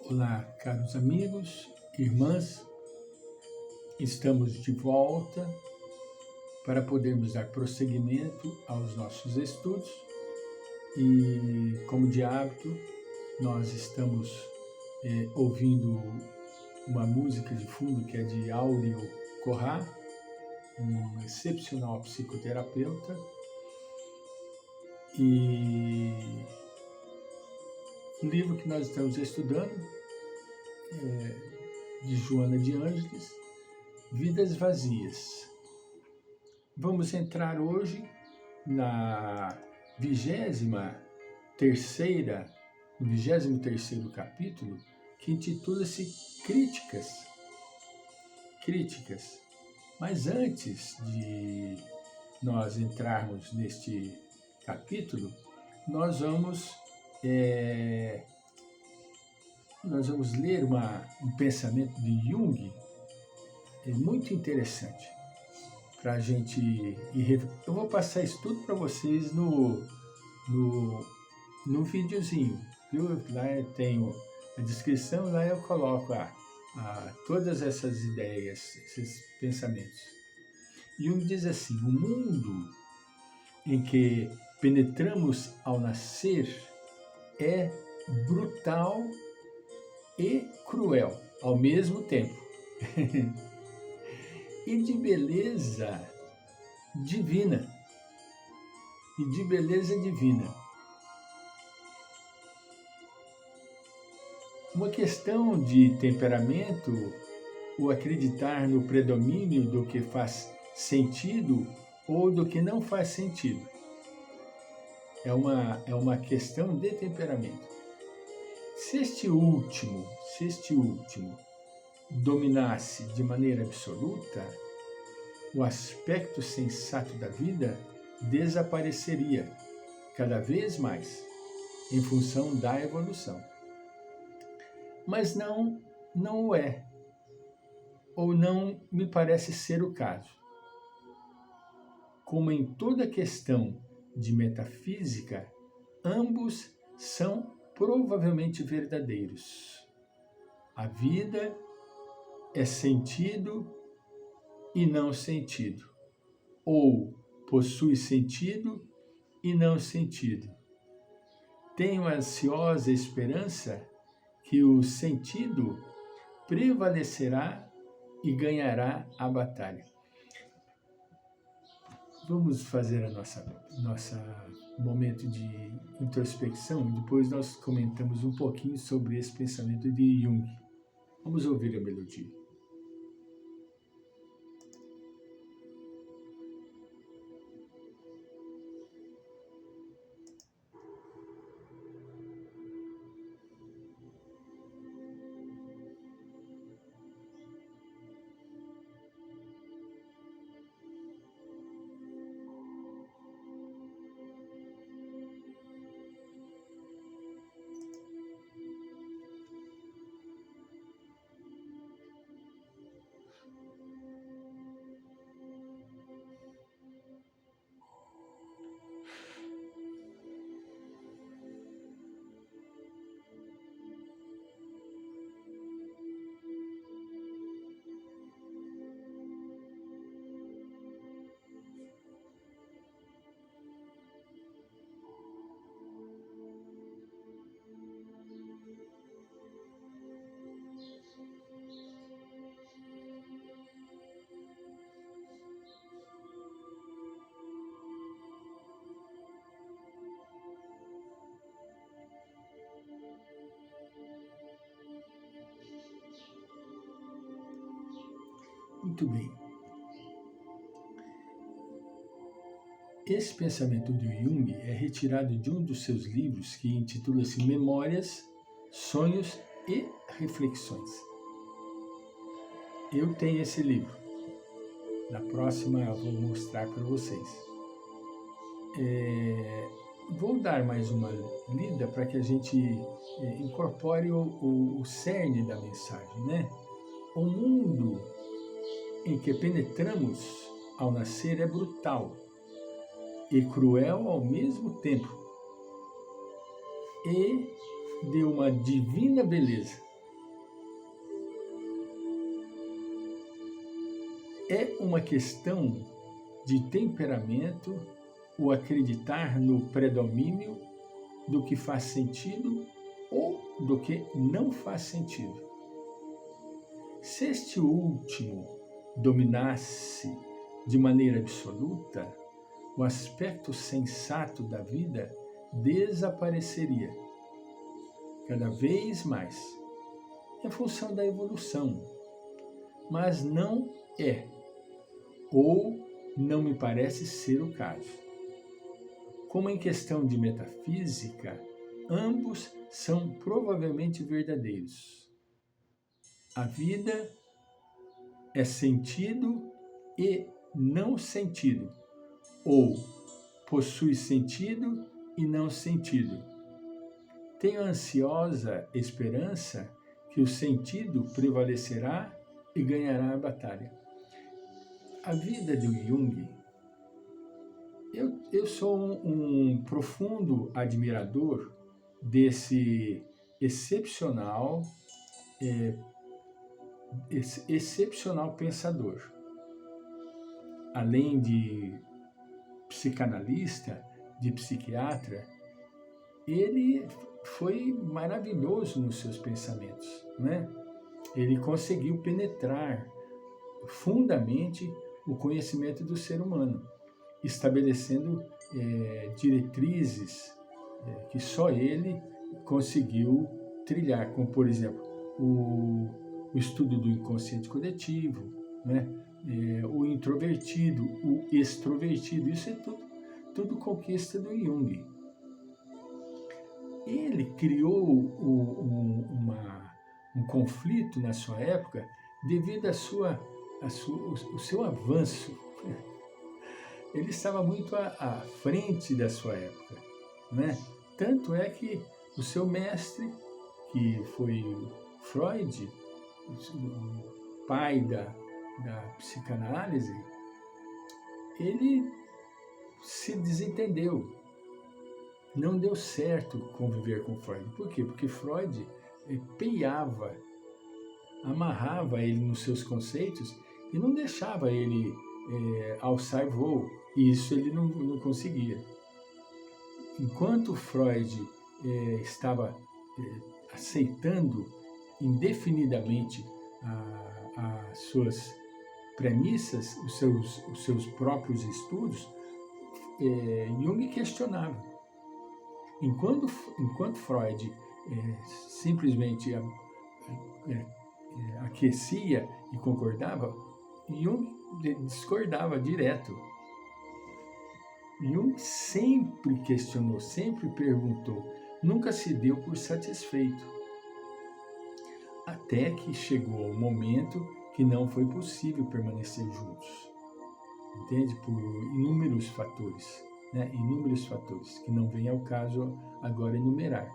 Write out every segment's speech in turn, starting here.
Olá, caros amigos, irmãs, estamos de volta para podermos dar prosseguimento aos nossos estudos e, como de hábito, nós estamos ouvindo uma música de fundo que é de Áureo Corrá, um excepcional psicoterapeuta, e o livro que nós estamos estudando é de Joana de Ângeles, Vidas Vazias. Vamos entrar hoje na 23º capítulo, que intitula-se Críticas. Críticas. Mas antes de nós entrarmos neste capítulo, nós vamos ler um pensamento de Jung, muito interessante para a gente ir. Eu vou passar isso tudo para vocês no videozinho, viu? Lá eu tenho a descrição, lá eu coloco todas essas ideias, esses pensamentos. Jung diz assim: o mundo em que penetramos ao nascer é brutal e cruel ao mesmo tempo. E de beleza divina. Uma questão de temperamento, ou acreditar no predomínio do que faz sentido ou do que não faz sentido. É uma questão de temperamento. Se este último dominasse de maneira absoluta, o aspecto sensato da vida desapareceria cada vez mais em função da evolução. Mas não o é, ou não me parece ser o caso. Como em toda questão de metafísica, ambos são provavelmente verdadeiros. A vida é sentido e não sentido, ou possui sentido e não sentido. Tenho a ansiosa esperança que o sentido prevalecerá e ganhará a batalha. Vamos fazer a nossa momento de introspecção e depois nós comentamos um pouquinho sobre esse pensamento de Jung. Vamos ouvir a melodia. Muito bem. Esse pensamento de Jung é retirado de um dos seus livros que intitula-se Memórias, Sonhos e Reflexões. Eu tenho esse livro. Na próxima eu vou mostrar para vocês. Vou dar mais uma lida para que a gente incorpore o cerne da mensagem, né? O mundo em que penetramos ao nascer é brutal e cruel ao mesmo tempo, e de uma divina beleza. É uma questão de temperamento o acreditar no predomínio do que faz sentido ou do que não faz sentido. Se este último dominasse de maneira absoluta, o aspecto sensato da vida desapareceria cada vez mais, em função da evolução, mas não é, ou não me parece ser o caso. Como em questão de metafísica, ambos são provavelmente verdadeiros. A vida é sentido e não sentido, ou possui sentido e não sentido. Tenho ansiosa esperança que o sentido prevalecerá e ganhará a batalha. A vida do Jung, eu sou um profundo admirador desse excepcional pensador. Além de psicanalista, de psiquiatra, ele foi maravilhoso nos seus pensamentos, né? Ele conseguiu penetrar fundamente o conhecimento do ser humano, estabelecendo diretrizes que só ele conseguiu trilhar, como, por exemplo, o estudo do inconsciente coletivo, né? O introvertido, o extrovertido, isso é tudo conquista do Jung. Ele criou um conflito na sua época devido ao seu avanço. Ele estava muito à frente da sua época, né? Tanto é que o seu mestre, que foi Freud, o pai da psicanálise, ele se desentendeu. Não deu certo conviver com Freud. Por quê? Porque Freud peiava, amarrava ele nos seus conceitos e não deixava ele alçar voo. E isso ele não conseguia. Enquanto Freud estava aceitando indefinidamente as suas premissas, os seus próprios estudos, Jung questionava. Enquanto Freud simplesmente aquecia e concordava, Jung discordava direto. Jung sempre questionou, sempre perguntou, nunca se deu por satisfeito. Até que chegou o momento que não foi possível permanecer juntos. Entende? Por inúmeros fatores. Né? Inúmeros fatores, que não vem ao caso agora enumerar.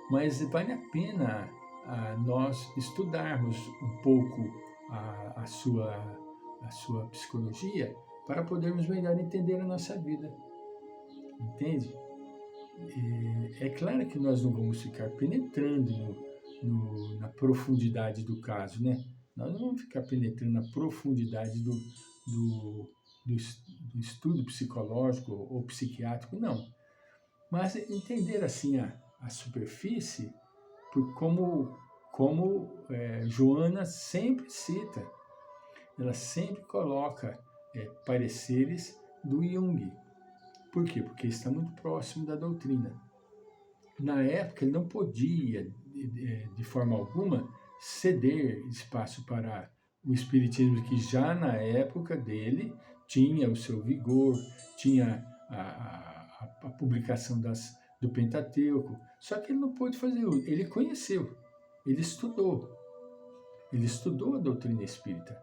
Mas vale a pena nós estudarmos um pouco a sua psicologia para podermos melhor entender a nossa vida. Entende? É claro que nós não vamos ficar penetrando na profundidade do caso, né? Nós não vamos ficar penetrando na profundidade do estudo psicológico ou psiquiátrico, não. Mas entender assim a superfície, como Joana sempre cita, ela sempre coloca pareceres do Jung. Por quê? Porque está muito próximo da doutrina. Na época, ele não podia, de forma alguma, ceder espaço para o espiritismo, que já na época dele tinha o seu vigor, tinha a publicação do Pentateuco, só que ele não pôde fazer uso. Ele conheceu, ele estudou a doutrina espírita,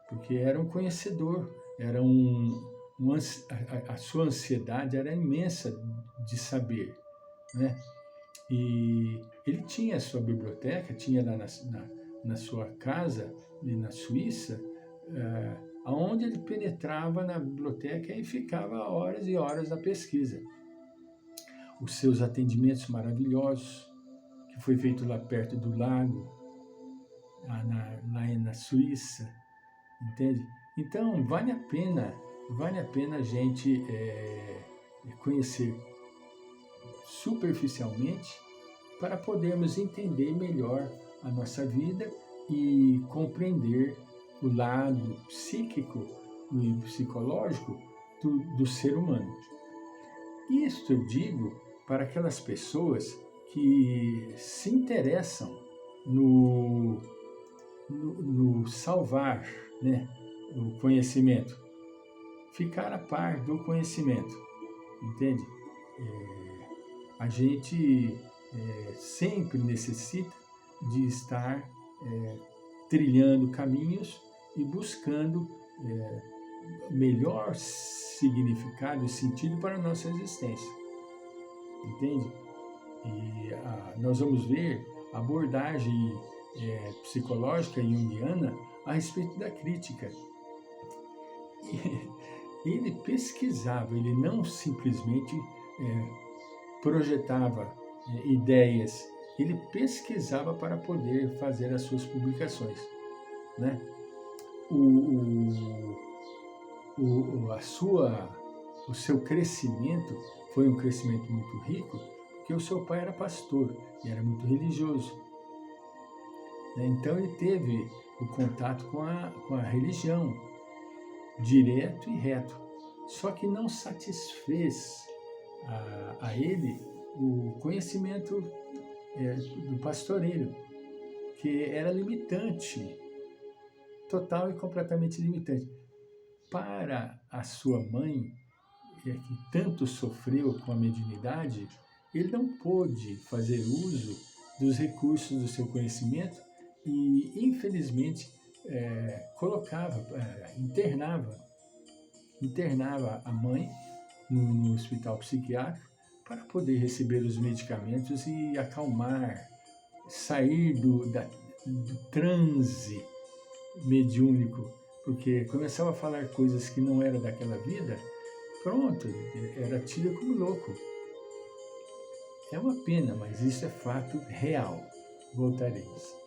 porque era um conhecedor, era a sua ansiedade era imensa de saber, né? E ele tinha a sua biblioteca, tinha lá na sua casa, na Suíça, onde ele penetrava na biblioteca e ficava horas e horas na pesquisa. Os seus atendimentos maravilhosos, que foi feito lá perto do lago, lá na Suíça, entende? Então, vale a pena a gente conhecer superficialmente para podermos entender melhor a nossa vida e compreender o lado psíquico e psicológico do ser humano. Isto eu digo para aquelas pessoas que se interessam no salvar, né, o conhecimento, ficar a par do conhecimento, entende? A gente sempre necessita de estar trilhando caminhos e buscando melhor significado e sentido para a nossa existência, entende? E nós vamos ver a abordagem psicológica junguiana a respeito da crítica. E ele pesquisava, ele não simplesmente projetava ideias, ele pesquisava para poder fazer as suas publicações, né? O seu crescimento foi um crescimento muito rico, porque o seu pai era pastor e era muito religioso. Então ele teve o contato com a religião, direto e reto. Só que não satisfez a ele o conhecimento do pastoreiro, que era limitante, total e completamente limitante. Para a sua mãe, que tanto sofreu com a mediunidade, ele não pôde fazer uso dos recursos do seu conhecimento e, infelizmente, internava a mãe no hospital psiquiátrico para poder receber os medicamentos e acalmar, sair do transe mediúnico, porque começava a falar coisas que não eram daquela vida, pronto, era tido como louco. É uma pena, mas isso é fato real. Voltaremos.